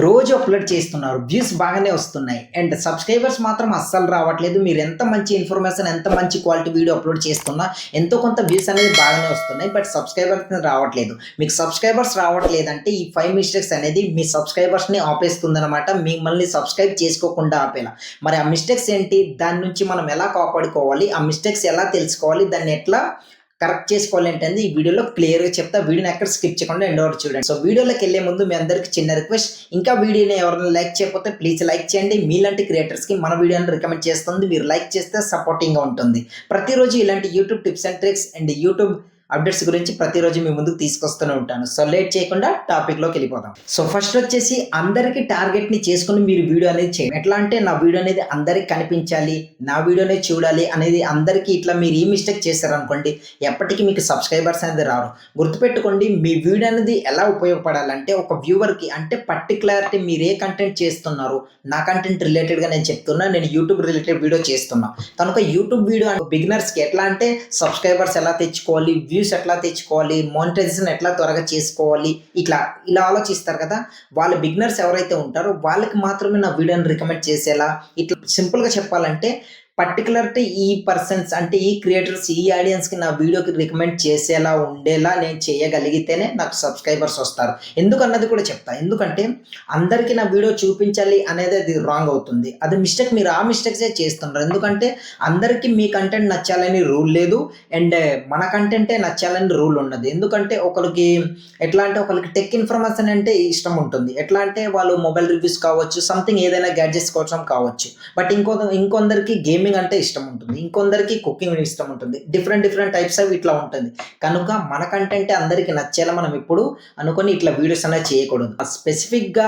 రోజు అప్లోడ్ చేస్తున్నారు, వ్యూస్ బాగానే వస్తున్నాయి అండ్ సబ్స్క్రైబర్స్ మాత్రం అస్సలు రావట్లేదు. మీరు ఎంత మంచి ఇన్ఫర్మేషన్, ఎంత మంచి క్వాలిటీ వీడియో అప్లోడ్ చేస్తున్నా ఎంతో కొంత వ్యూస్ అనేది బాగానే వస్తున్నాయి, బట్ సబ్స్క్రైబర్స్ రావట్లేదు. మీకు సబ్స్క్రైబర్స్ రావట్లేదంటే ఈ 5 మిస్టేక్స్ అనేది మీ సబ్స్క్రైబర్స్ని ఆపేస్తుందన్నమాట, మిమ్మల్ని సబ్స్క్రైబ్ చేసుకోకుండా ఆపేలా. మరి ఆ మిస్టేక్స్ ఏంటి, దాని నుంచి మనం ఎలా కాపాడుకోవాలి, ఆ మిస్టేక్స్ ఎలా తెలుసుకోవాలి, దాన్ని ఎట్లా కరెక్ట్ చేసుకోవాలి ఏంటంటే ఈ వీడియోలో క్లియర్గా చెప్తా. వీడియోని ఎక్కడ స్కిప్ చేయకుండా ఎండ్ వరకు చూడండి. సో వీడియోలోకి వెళ్ళే ముందు మీ అందరికి చిన్న రిక్వెస్ట్, ఇంకా వీడియోని ఎవరైనా లైక్ చేయకపోతే ప్లీజ్ లైక్ చేయండి. మీలాంటి క్రియేటర్స్కి మన వీడియోని రికమెండ్ చేస్తుంది, మీరు లైక్ చేస్తే సపోర్టింగ్గా ఉంటుంది. ప్రతిరోజు ఇలాంటి YouTube tips and tricks and YouTube updates గురించి ప్రతిరోజు మీ ముందుకు తీసుకొస్తూనే ఉంటాను. సో లేట్ చేయకుండా టాపిక్లోకి వెళ్ళిపోతాం. సో ఫస్ట్ వచ్చేసి అందరికీ టార్గెట్ని చేసుకుని మీరు వీడియో అనేది చేయండి. ఎట్లా అంటే నా వీడియో అనేది అందరికి కనిపించాలి, నా వీడియోనే చూడాలి అనేది అందరికీ ఇట్లా మీరు ఈ మిస్టేక్ చేశారనుకోండి, ఎప్పటికీ మీకు సబ్స్క్రైబర్స్ అనేది రారు. గుర్తుపెట్టుకోండి, మీ వీడియో అనేది ఎలా ఉపయోగపడాలంటే ఒక వ్యూవర్కి, అంటే పర్టికులారిటీ మీరు ఏ కంటెంట్ చేస్తున్నారు, నా కంటెంట్ రిలేటెడ్గా నేను చెప్తున్నా, నేను యూట్యూబ్ రిలేటెడ్ వీడియో చేస్తున్నా కనుక యూట్యూబ్ వీడియో బిగినర్స్కి ఎట్లా అంటే సబ్స్క్రైబర్స్ ఎలా తెచ్చుకోవాలి, వ్యూస్ ఎట్లా తెచ్చుకోవాలి, మానిటైజేషన్ ఎట్లా త్వరగా చేసుకోవాలి, ఇలా ఆలోచిస్తారు కదా. వాళ్ళ బిగినర్స్ ఎవరైతే ఉంటారో వాళ్ళకి మాత్రమే నా వీడియోని రికమెండ్ చేసేలా. ఇట్లా సింపుల్గా చెప్పాలంటే పర్టికులర్టీ ఈ పర్సన్స్, అంటే ఈ క్రియేటర్స్, ఈ ఆడియన్స్కి నా వీడియోకి రికమెండ్ చేసేలా ఉండేలా నేను చేయగలిగితేనే నాకు సబ్స్క్రైబర్స్ వస్తారు. ఎందుకన్నది కూడా చెప్తా. ఎందుకంటే అందరికీ నా వీడియో చూపించాలి అనేది అది రాంగ్ అవుతుంది, అది మిస్టేక్. మీరు ఆ మిస్టేక్సే చేస్తున్నారు. ఎందుకంటే అందరికీ మీ కంటెంట్ నచ్చాలని రూల్ లేదు అండ్ మన కంటెంటే నచ్చాలని రూల్ ఉన్నది. ఎందుకంటే ఒకరికి ఎట్లా అంటే ఒకరికి టెక్ ఇన్ఫర్మేషన్ అంటే ఇష్టం ఉంటుంది, ఎట్లా అంటే వాళ్ళు మొబైల్ రివ్యూస్ కావచ్చు, సంథింగ్ ఏదైనా గ్యాడ్జెట్స్ కోసం కావచ్చు. బట్ ఇంకొందరికి గేమింగ్ అంటే ఇష్టం ఉంటుంది, ఇంకొందరికి కుకింగ్ ఇష్టం ఉంటుంది. డిఫరెంట్ టైప్స్ అవి ఇట్లా ఉంటుంది. కనుక మన కంటెంట్ అందరికి నచ్చేలా మనం ఎప్పుడు అనుకొని ఇట్లా వీడియోస్ అనేది చేయకూడదు. స్పెసిఫిక్గా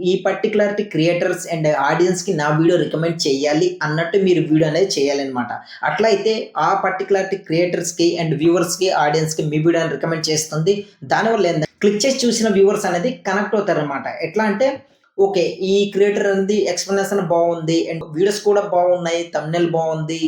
ఈ పర్టికులారిటీ క్రియేటర్స్ అండ్ ఆడియన్స్కి నా వీడియో రికమెండ్ చేయాలి అన్నట్టు మీరు వీడియో అనేది చేయాలన్నమాట. అట్లయితే ఆ పర్టికులారిటీ క్రియేటర్స్కి అండ్ వ్యూవర్స్కి, ఆడియన్స్కి మీ వీడియోని రికమెండ్ చేస్తుంది. దానివల్ల ఏంటంటే క్లిక్ చేసి చూసిన వ్యూవర్స్ అనేది కనెక్ట్ అవుతారనమాట. ఎట్లా అంటే ఓకే, ఈ క్రియేటర్ అనేది ఎక్స్ప్లెనేషన్ బాగుంది అండ్ వీడియోస్ కూడా బాగున్నాయి, థంబ్నెయిల్ బాగుంది,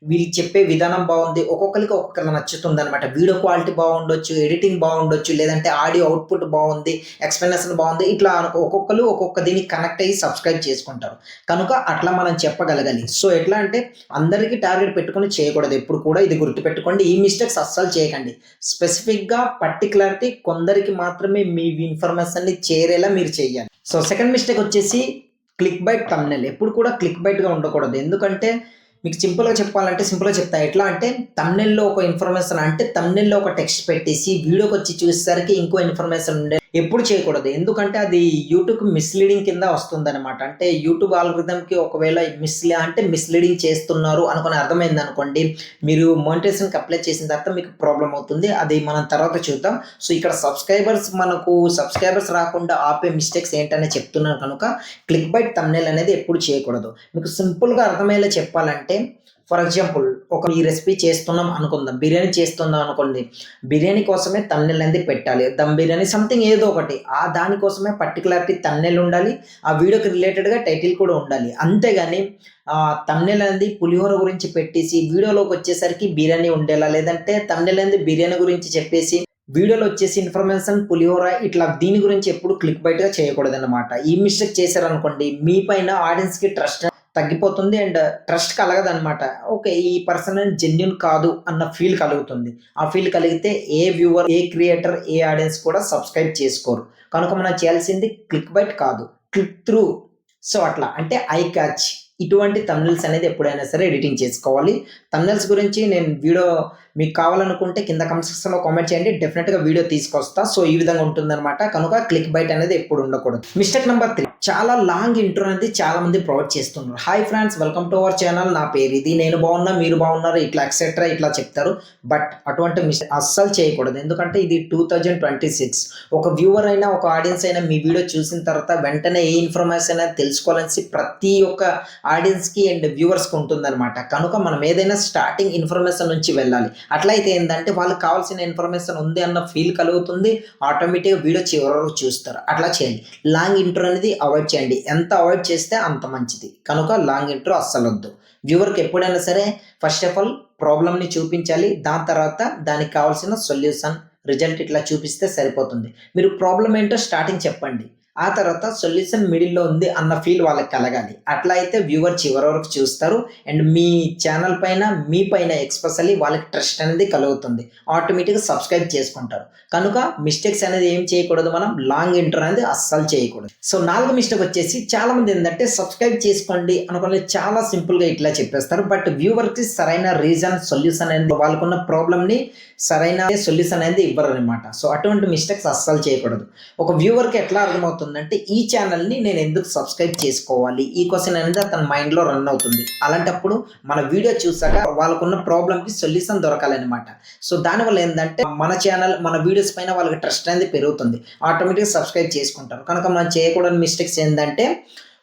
వీళ్ళు చెప్పే విధానం బాగుంది, ఒక్కొక్కరికి ఒక్కొక్కరు నచ్చుతుంది అనమాట. వీడియో క్వాలిటీ బాగుండొచ్చు, ఎడిటింగ్ బాగుండొచ్చు, లేదంటే ఆడియో అవుట్పుట్ బాగుంది, ఎక్స్ప్లెనేషన్ బాగుంది, ఇట్లా ఒక్కొక్కరు ఒక్కొక్క దీనికి కనెక్ట్ అయ్యి సబ్స్క్రైబ్ చేసుకుంటారు. కనుక అట్లా మనం చెప్పగలగాలి. సో ఎట్లా అంటే అందరికీ టార్గెట్ పెట్టుకొని చేయకూడదు ఎప్పుడు కూడా, ఇది గుర్తుపెట్టుకోండి. ఈ మిస్టేక్స్ అస్సలు చేయకండి. స్పెసిఫిక్గా పర్టికులారిటీ కొందరికి మాత్రమే మీ ఇన్ఫర్మేషన్ని చేరేలా మీరు చేయాలి. సో సెకండ్ మిస్టేక్ వచ్చేసి క్లిక్ బైట్ థంబ్నెయిల్. ఎప్పుడు కూడా క్లిక్ బైట్గా ఉండకూడదు. ఎందుకంటే మీకు సింపుల్గా చెప్పాలంటే సింపుల్గా చెప్తా. ఎట్లా అంటే థంబ్నెయిల్లో ఒక ఇన్ఫర్మేషన్, అంటే థంబ్నెయిల్లో ఒక టెక్స్ట్ పెట్టేసి వీడియోకి వచ్చి చూసేసరికి ఇంకో ఇన్ఫర్మేషన్ ఉండే ఎప్పుడు చేయకూడదు. ఎందుకంటే అది యూట్యూబ్ మిస్లీడింగ్ కింద వస్తుందన్నమాట. అంటే యూట్యూబ్ ఆల్గోరిథంకి ఒకవేళ మిస్లీడింగ్ చేస్తున్నారు అనుకుని అర్థమైంది అనుకోండి, మీరు మానిటైజేషన్కి అప్లై చేసిన తర్వాత మీకు ప్రాబ్లం అవుతుంది. అది మనం తర్వాత చూద్దాం. సో ఇక్కడ సబ్స్క్రైబర్స్ రాకుండా ఆపే మిస్టేక్స్ ఏంటనే చెప్తున్నాను. కనుక క్లిక్ బైట్ థంబ్నెయిల్ అనేది ఎప్పుడు చేయకూడదు. మీకు సింపుల్గా అర్థమయ్యేలా చెప్పాలంటే, ఫర్ ఎగ్జాంపుల్ ఒక ఈ రెసిపీ చేస్తున్నాం అనుకుందాం, బిర్యానీ చేస్తున్నాం అనుకోండి, బిర్యానీ కోసమే థంబ్నెయిల్ అనేది పెట్టాలి. దమ్ బిర్యానీ సంథింగ్ ఏదో ఒకటి, ఆ దానికోసమే పర్టికులారిటీ థంబ్నెయిల్ ఉండాలి, ఆ వీడియోకి రిలేటెడ్గా టైటిల్ కూడా ఉండాలి. అంతేగాని థంబ్నెయిల్ అనేది పులిహోర గురించి పెట్టేసి వీడియోలోకి వచ్చేసరికి బిర్యానీ ఉండేలా, లేదంటే థంబ్నెయిల్ అనేది బిర్యానీ గురించి చెప్పేసి వీడియోలో వచ్చేసి ఇన్ఫర్మేషన్ పులిహోర, ఇట్లా దీని గురించి ఎప్పుడు క్లిక్ బైట్గా చేయకూడదు అనమాట. ఈ మిస్టేక్ చేశారనుకోండి, మీ పైన ఆడియన్స్కి ట్రస్ట్ తగ్గిపోతుంది అండ్ ట్రస్ట్ కలగదనమాట. ఓకే, ఈ పర్సన్ జెన్యున్ కాదు అన్న ఫీల్ కలుగుతుంది. ఆ ఫీల్ కలిగితే ఏ వ్యూవర్, ఏ క్రియేటర్, ఏ ఆడియన్స్ కూడా సబ్స్క్రైబ్ చేసుకోరు. కనుక మనం చేయాల్సింది క్లిక్ బైట్ కాదు, క్లిక్ త్రూ. సో అట్లా అంటే ఐ క్యాచ్, ఇటువంటి థంబ్నెయిల్స్ అనేది ఎప్పుడైనా సరే ఎడిటింగ్ చేసుకోవాలి. థంబ్నెయిల్స్ గురించి నేను వీడియో మీకు కావాలనుకుంటే కింద కామెంట్ సెక్షన్లో కామెంట్ చేయండి, డెఫినెట్గా వీడియో తీసుకొస్తా. సో ఈ విధంగా ఉంటుందన్నమాట. కనుక క్లిక్ బైట్ అనేది ఎప్పుడు ఉండకూడదు. మిస్టేక్ నెంబర్ 3, చాలా లాంగ్ ఇంట్రో అనేది చాలా మంది ప్రొవైడ్ చేస్తున్నారు. Hi friends, welcome to our channel, నా పేరు ఇది, నేను బాగున్నా, మీరు బాగున్నారు, ఇట్లా ఎక్సెట్రా ఇట్లా చెప్తారు. బట్ అటువంటి మిస్టేక్ అస్సలు చేయకూడదు. ఎందుకంటే ఇది 2026. ఒక వ్యూవర్ అయినా ఒక ఆడియన్స్ అయినా మీ వీడియో చూసిన తర్వాత వెంటనే ఏ ఇన్ఫర్మేషన్ అయినా తెలుసుకోవాలని ప్రతి ఒక్క ఆడియన్స్కి అండ్ వ్యూవర్స్కి ఉంటుందన్నమాట. కనుక మనం ఏదైనా స్టార్టింగ్ ఇన్ఫర్మేషన్ నుంచి వెళ్ళాలి. అట్లయితే ఏంటంటే వాళ్ళకి కావాల్సిన ఇన్ఫర్మేషన్ ఉంది అన్న ఫీల్ కలుగుతుంది, ఆటోమేటిక్గా వీడియో చివరి వరకు చూస్తారు. అట్లా చేయండి. లాంగ్ ఇంట్రో అనేది అవాయిడ్ చేయండి. ఎంత అవాయిడ్ చేస్తే అంత మంచిది. కనుక లాంగ్ ఇంట్రో అస్సలు వద్దు. వ్యూవర్కి ఎప్పుడైనా సరే ఫస్ట్ ఆఫ్ ఆల్ ప్రాబ్లమ్ని చూపించాలి, దాని తర్వాత దానికి కావాల్సిన సొల్యూషన్, రిజల్ట్ ఇట్లా చూపిస్తే సరిపోతుంది. మీరు ప్రాబ్లం ఏంటో స్టార్టింగ్ చెప్పండి, ఆ తర్వాత సొల్యూషన్ మిడిల్లో ఉంది అన్న ఫీల్ వాళ్ళకి కలగాలి. అట్లా అయితే వ్యూవర్ చివరి వరకు చూస్తారు అండ్ మీ ఛానల్ పైన మీ పైన ఎక్స్పెషల్లీ వాళ్ళకి ట్రస్ట్ అనేది కలుగుతుంది. ఆటోమేటిక్గా సబ్స్క్రైబ్ చేసుకుంటారు. కనుక మిస్టేక్స్ అనేది ఏం చేయకూడదు, మనం లాంగ్ ఇంటర్ అనేది అస్సలు చేయకూడదు. సో 4వ మిస్టేక్ వచ్చేసి చాలా మంది ఏంటంటే సబ్స్క్రైబ్ చేసుకోండి అనుకుని చాలా సింపుల్గా ఇట్లా చెప్పేస్తారు. బట్ వ్యూవర్కి సరైన రీజన్ సొల్యూషన్ అనేది వాళ్ళకున్న ప్రాబ్లమ్ని సరైన సొల్యూషన్ అనేది ఇవ్వరు అనమాట. సో అటువంటి మిస్టేక్స్ అస్సలు చేయకూడదు. ఒక వ్యూవర్కి ఎట్లా అర్థమవుతుందంటే ఈ ఛానల్ని నేను ఎందుకు సబ్స్క్రైబ్ చేసుకోవాలి, ఈ క్వశ్చన్ అనేది అతని మైండ్లో రన్ అవుతుంది. అలాంటప్పుడు మన వీడియో చూసాక వాళ్ళకున్న ప్రాబ్లమ్కి సొల్యూషన్ దొరకాలన్నమాట. సో దానివల్ల ఏంటంటే మన ఛానల్ మన వీడియోస్ పైన వాళ్ళకి ట్రస్ట్ అనేది పెరుగుతుంది, ఆటోమేటిక్గా సబ్స్క్రైబ్ చేసుకుంటారు. కనుక మనం చేయకూడని మిస్టేక్స్ ఏంటంటే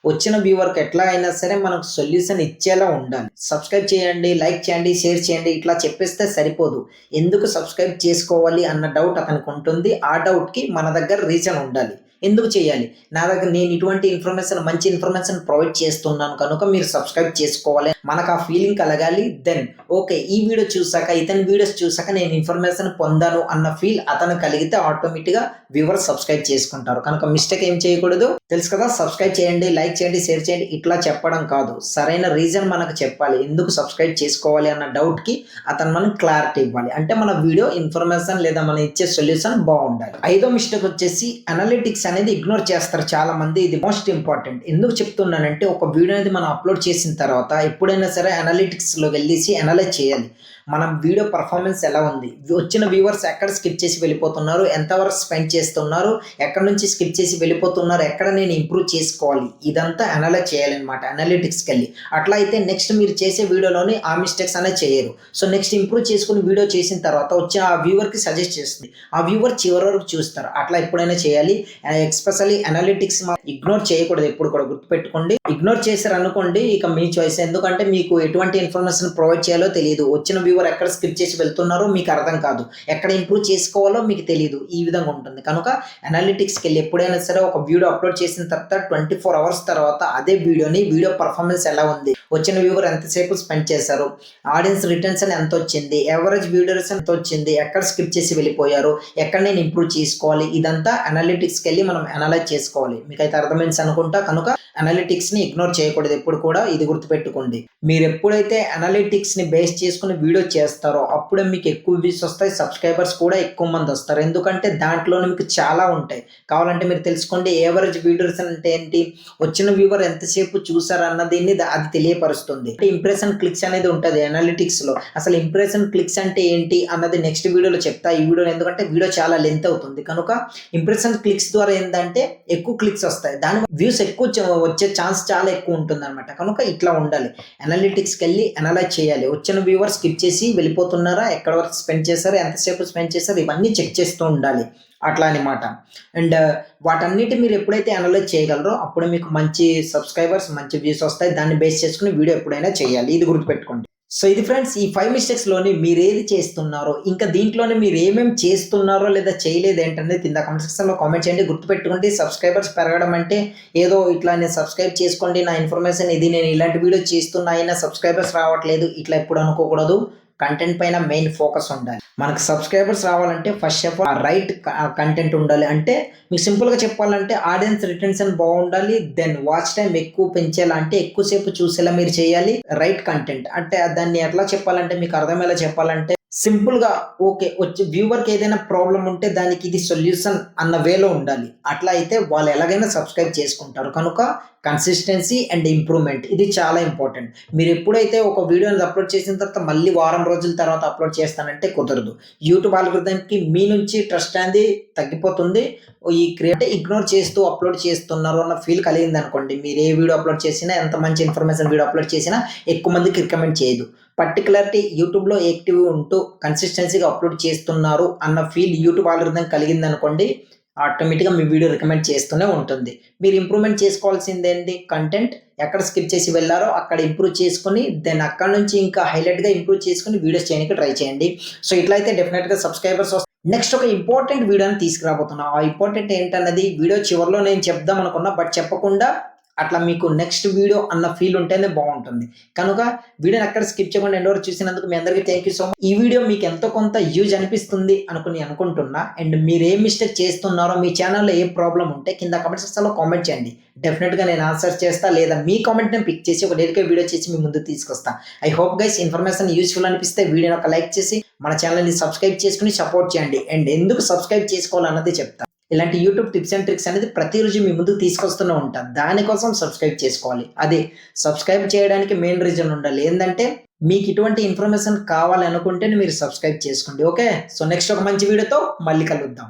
వచ్చిన వ్యూవర్కి ఎట్లా అయినా సరే మనకు సొల్యూషన్ ఇచ్చేలా ఉండాలి. సబ్స్క్రైబ్ చేయండి, లైక్ చేయండి, షేర్ చేయండి ఇట్లా చెప్పేస్తే సరిపోదు. ఎందుకు సబ్స్క్రైబ్ చేసుకోవాలి అన్న డౌట్ అతనికి ఉంటుంది. ఆ డౌట్కి మన దగ్గర రీజన్ ఉండాలి. ఎందుకు చేయాలి, నా దగ్గర నేను ఇటువంటి ఇన్ఫర్మేషన్ మంచి ఇన్ఫర్మేషన్ ప్రొవైడ్ చేస్తున్నాను కనుక మీరు సబ్స్క్రైబ్ చేసుకోవాలి మనకు ఆ ఫీలింగ్ కలగాలి. దెన్ ఓకే ఈ వీడియో చూసాక ఇతని వీడియోస్ చూసాక నేను ఇన్ఫర్మేషన్ పొందాను అన్న ఫీల్ అతను కలిగితే ఆటోమేటిక్గా వ్యూవర్స్ సబ్స్క్రైబ్ చేసుకుంటారు. కనుక మిస్టేక్ ఏం చేయకూడదు, తెలుసు కదా. సబ్స్క్రైబ్ చేయండి, లైక్ చేయండి, షేర్ చేయండి ఇట్లా చెప్పడం కాదు, సరైన రీజన్ మనకు చెప్పాలి. ఎందుకు సబ్స్క్రైబ్ చేసుకోవాలి అన్న డౌట్కి అతను మనకు క్లారిటీ ఇవ్వాలి. అంటే మన వీడియో ఇన్ఫర్మేషన్ లేదా మనం ఇచ్చే సొల్యూషన్ బాగుండాలి. 5వ మిస్టేక్ వచ్చేసి అనలిటిక్స్ అనేది ఇగ్నోర్ చేస్తారు చాలా మంది. ఇది మోస్ట్ ఇంపార్టెంట్. ఎందుకు చెప్తున్నానంటే ఒక వీడియో అనేది మనం అప్లోడ్ చేసిన తర్వాత ఎప్పుడైనా సరే అనలిటిక్స్లో వెళ్ళేసి అనలైజ్ చేయాలి. మనం వీడియో పర్ఫార్మెన్స్ ఎలా ఉంది, వచ్చిన వ్యూవర్స్ ఎక్కడ స్కిప్ చేసి వెళ్ళిపోతున్నారు, ఎంతవరకు స్పెండ్ చేస్తున్నారు, ఎక్కడ నుంచి స్కిప్ చేసి వెళ్ళిపోతున్నారు, ఎక్కడ నేను ఇంప్రూవ్ చేసుకోవాలి, ఇదంతా అనలైజ్ చేయాలన్నమాట అనలిటిక్స్కి వెళ్ళి. అట్లా అయితే నెక్స్ట్ మీరు చేసే వీడియోలోని ఆ మిస్టేక్స్ అనేది చేయరు. సో నెక్స్ట్ ఇంప్రూవ్ చేసుకుని వీడియో చేసిన తర్వాత వచ్చి ఆ వ్యూవర్కి సజెస్ట్ చేస్తుంది, ఆ వ్యూవర్ చివరి వరకు చూస్తారు. అట్లా ఎప్పుడైనా చేయాలి. ఎస్పెషల్లీ అనలిటిక్స్ ఇగ్నోర్ చేయకూడదు, ఎప్పుడు కూడా గుర్తుపెట్టుకోండి. ఇగ్నోర్ చేశారు అనుకోండి ఇక మీ చాయిస్. ఎందుకంటే మీకు ఎటువంటి ఇన్ఫర్మేషన్ ప్రొవైడ్ చేయాలో తెలియదు, వచ్చిన వ్యూవర్ ఎక్కడ స్కిప్ చేసి వెళ్తున్నారో మీకు అర్థం కాదు, ఎక్కడ ఇంప్రూవ్ చేసుకోవాలో మీకు తెలియదు, ఈ విధంగా ఉంటుంది. కనుక అనలిటిక్స్కి వెళ్ళి ఎప్పుడైనా సరే ఒక వీడియో అప్లోడ్ చేసిన తర్వాత 24 అవర్స్ తర్వాత అదే వీడియో పర్ఫార్మెన్స్ ఎలా ఉంది, వచ్చిన వ్యూవర్ ఎంతసేపు స్పెండ్ చేశారు, ఆడియన్స్ రిటెన్షన్ ఎంత వచ్చింది, యావరేజ్ వ్యూవర్స్ ఎంత వచ్చింది, ఎక్కడ స్కిప్ చేసి వెళ్ళిపోయారు, ఎక్కడ నేను ఇంప్రూవ్ చేసుకోవాలి, ఇదంతా అనలిటిక్స్కి వెళ్ళి మనం అనలైజ్ చేసుకోవాలి. మీకైతే అర్థమైంది అనుకుంటా. కనుక అనలిటిక్స్ని ఇగ్నోర్ చేయకూడదు ఎప్పుడు కూడా, ఇది గుర్తుపెట్టుకోండి. మీరు ఎప్పుడైతే అనలిటిక్స్ని బేస్ చేసుకుని వీడియో చేస్తారో అప్పుడే మీకు ఎక్కువ వ్యూస్ వస్తాయి, సబ్స్క్రైబర్స్ కూడా ఎక్కువ మంది వస్తారు. ఎందుకంటే దాంట్లోనే మీకు చాలా ఉంటాయి. కావాలంటే మీరు తెలుసుకోండి, యావరేజ్ వ్యూవర్స్ అంటే ఏంటి, వచ్చిన వ్యూవర్ ఎంతసేపు చూసారు అన్నది అది తెలియపరుస్తుంది. ఇంప్రెషన్ క్లిక్స్ అనేది ఉంటుంది అనలిటిక్స్లో. అసలు ఇంప్రెషన్ క్లిక్స్ అంటే ఏంటి అన్నది నెక్స్ట్ వీడియోలో చెప్తా. ఈ వీడియోలో ఎందుకంటే వీడియో చాలా లెంత్ అవుతుంది కనుక ఇంప్రెషన్ క్లిక్స్ ద్వారా ఏంటంటే ఎక్కువ క్లిక్స్ వస్తాయి, దాని వ్యూస్ ఎక్కువ వచ్చే ఛాన్స్ చాలా ఎక్కువ ఉంటుంది అనమాట. కనుక ఇట్లా ఉండాలి. అనలిటిక్స్కి వెళ్ళి అనలైజ్ చేయాలి, వచ్చిన వ్యూవర్స్ స్కిప్ చేసి వెళ్ళిపోతున్నారా, ఎక్కడ వరకు స్పెండ్ చేశారు, ఎంతసేపు స్పెండ్ చేశారు, ఇవన్నీ చెక్ చేస్తూ ఉండాలి. అట్లా అనమాట. అండ్ వాటన్నిటి మీరు ఎప్పుడైతే అనలైజ్ చేయగలరో అప్పుడు మీకు మంచి సబ్స్క్రైబర్స్ మంచి వ్యూస్ వస్తాయి. దాన్ని బేస్ చేసుకుని వీడియో ఎప్పుడైనా చేయాలి, ఇది గుర్తుపెట్టుకోండి. సో ఇది ఫ్రెండ్స్, ఈ 5 మిస్టేక్స్లోని మీరు ఏది చేస్తున్నారో ఇంకా దీంట్లోనే మీరు ఏమేమి చేస్తున్నారో లేదా చేయలేదు ఏంటనేది కింద కామెంట్ సెక్షన్లో కామెంట్ చేయండి. గుర్తుపెట్టుకోండి, సబ్స్క్రైబర్స్ పెరగడం అంటే ఏదో ఇట్లా నేను సబ్స్క్రైబ్ చేసుకోండి నా ఇన్ఫర్మేషన్ ఇది, నేను ఇలాంటి వీడియో చేస్తున్నా అయినా సబ్స్క్రైబర్స్ రావట్లేదు ఇట్లా ఎప్పుడు అనుకోకూడదు. కంటెంట్ పైన మెయిన్ ఫోకస్ ఉండాలి. మనకు సబ్స్క్రైబర్స్ రావాలంటే first of all right content ఉండాలి. అంటే మీకు సింపుల్గా చెప్పాలంటే ఆడియన్స్ రిటెన్షన్ బాగుండాలి. దెన్ వాచ్ టైం ఎక్కువ పెంచేలా అంటే ఎక్కువసేపు చూసేలా మీరు చేయాలి. రైట్ కంటెంట్ అంటే దాన్ని ఎట్లా చెప్పాలంటే మీకు అర్థమయ్యేలా చెప్పాలంటే సింపుల్గా ఓకే వచ్చి వ్యూవర్కి ఏదైనా ప్రాబ్లం ఉంటే దానికి ఇది సొల్యూషన్ అన్న వేలో ఉండాలి. అట్లా అయితే వాళ్ళు ఎలాగైనా సబ్స్క్రైబ్ చేసుకుంటారు. కనుక కన్సిస్టెన్సీ అండ్ ఇంప్రూవ్మెంట్ ఇది చాలా ఇంపార్టెంట్. మీరు ఎప్పుడైతే ఒక వీడియోని అప్లోడ్ చేసిన తర్వాత మళ్ళీ వారం రోజుల తర్వాత అప్లోడ్ చేస్తానంటే కుదరదు. యూట్యూబ్ ఆల్గోరిథంకి మీ నుంచి ట్రస్ట్ అనేది తగ్గిపోతుంది. ఈ ఇగ్నోర్ చేస్తూ అప్లోడ్ చేస్తున్నారు అన్న ఫీల్ కలిగింది అనుకోండి, మీరు ఏ వీడియో అప్లోడ్ చేసినా ఎంత మంచి ఇన్ఫర్మేషన్ వీడియో అప్లోడ్ చేసినా ఎక్కువ మందికి రికమెండ్ చేయదు. పర్టికులర్లీ యూట్యూబ్లో యాక్టివ్ ఉంటూ కన్సిస్టెన్సీగా అప్లోడ్ చేస్తున్నారు అన్న ఫీల్ యూట్యూబ్ ఆల్గోరిథం కలిగింది అనుకోండి, ఆటోమేటిక్గా మీ వీడియో రికమెండ్ చేస్తూనే ఉంటుంది. మీరు ఇంప్రూవ్మెంట్ చేసుకోవాల్సింది ఏంటి, కంటెంట్ ఎక్కడ స్కిప్ చేసి వెళ్ళారో అక్కడ ఇంప్రూవ్ చేసుకుని దెన్ అక్కడ నుంచి ఇంకా హైలైట్గా ఇంప్రూవ్ చేసుకుని వీడియోస్ చేయడానికి ట్రై చేయండి. సో ఇట్లా అయితే డెఫినెట్గా సబ్స్క్రైబర్స్ వస్తారు. నెక్స్ట్ ఒక ఇంపార్టెంట్ వీడియోని తీసుకురాబోతున్నా. ఆ ఇంపార్టెంట్ ఏంటన్నది వీడియో చివరిలో నేను చెప్దాం అనుకున్నా బట్ చెప్పకుండా అట్లా మీకు నెక్స్ట్ వీడియో అన్న ఫీల్ ఉంటేనే బాగుంటుంది. కనుక వీడియోని అక్కడ స్కిప్ చేయకుండా ఎండ్ వరకు చూసినందుకు మీ అందరికీ థ్యాంక్ యూ సో మచ్. ఈ వీడియో మీకు ఎంతో కొంత యూజ్ అనిపిస్తుంది అనుకుంటున్నా. అండ్ మీరు ఏ మిస్టేక్ చేస్తున్నారో, మీ ఛానల్లో ఏ ప్రాబ్లం ఉంటే కింద కామెంట్ సెక్షన్లో కామెంట్ చేయండి. డెఫినెట్గా నేను ఆన్సర్ చేస్తా, లేదా మీ కామెంట్ నేను పిక్ చేసి ఒక డెడికేట్ వీడియో చేసి మీ ముందు తీసుకొస్తా. I hope guys information useful అనిపిస్తే వీడియోని ఒక లైక్ చేసి మన ఛానల్ని సబ్స్క్రైబ్ చేసుకుని సపోర్ట్ చేయండి. అండ్ ఎందుకు సబ్స్క్రైబ్ చేసుకోవాలన్నది చెప్తా. ఇలాంటి యూట్యూబ్ టిప్స్ అండ్ ట్రిక్స్ అనేది ప్రతిరోజు మీ ముందుకు తీసుకొస్తూనే ఉంటాను. దానికోసం సబ్స్క్రైబ్ చేసుకోవాలి. అదే సబ్స్క్రైబ్ చేయడానికి మెయిన్ రీజన్ ఉండాలి. ఏంటంటే మీకు ఇటువంటి ఇన్ఫర్మేషన్ కావాలి అనుకుంటే మీరు సబ్స్క్రైబ్ చేసుకోండి. ఓకే, సో నెక్స్ట్ ఒక మంచి వీడియోతో మళ్ళీ కలుద్దాం.